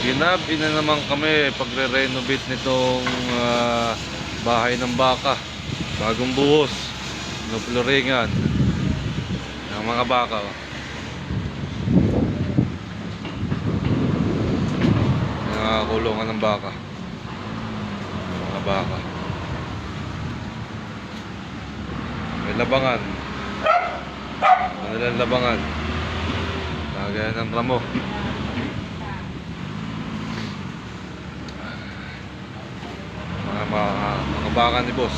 Ginabi na naman kami pagre-renovate nitong bahay ng baka. Bagong buhos, nupluringan ng mga baka. Kulungan ng baka. Mga baka. May labangan. Madalang labangan. Lagay ng ramo. Mga baka ni boss.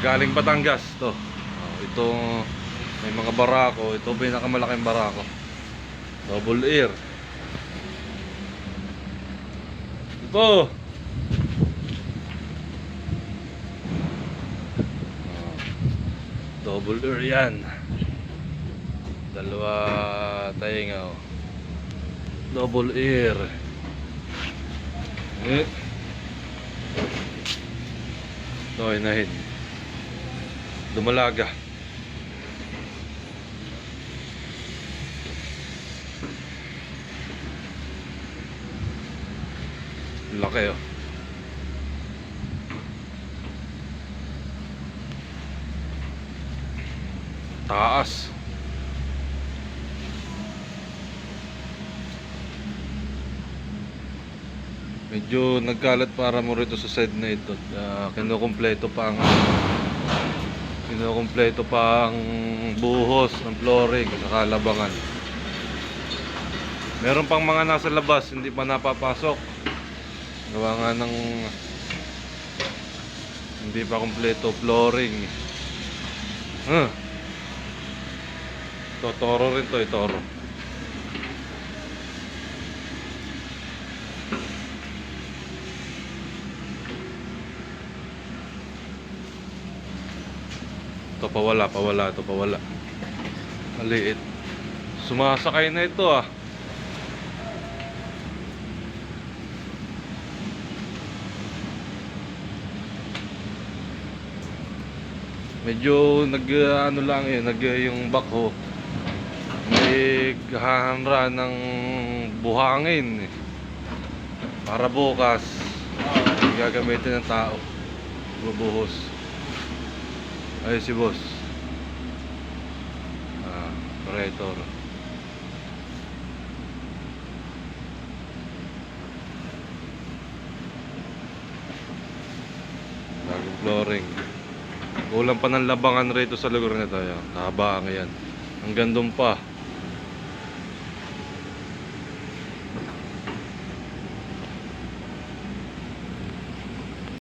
Galing Batangas to. Ito may mga barako. Ito pinakamalaking barako. Double ear. Ito. Double ear yan. Dalawa tainga. Double ear. Ito inahin. Dumalaga. Laki oh. Taas. Medyo nagkalat para mo rito sa side na ito. Kinukumpleto pa ang buhos ng flooring sa labangan. Meron pang mga nasa labas hindi pa napapasok. Gawa nga ng hindi pa kumpleto flooring. Toro rin to, toro. Ito pawala. Maliit. Sumasakay na ito ah. Medyo ano lang yung backhoe. May hahanra ng buhangin para bukas gagamitin ng tao. Bubuhos. Ay si boss. Operator. Bagong flooring. Kulang pa ng labangan rito sa lugar na ito. Kahabaan yan. Hanggang doon pa.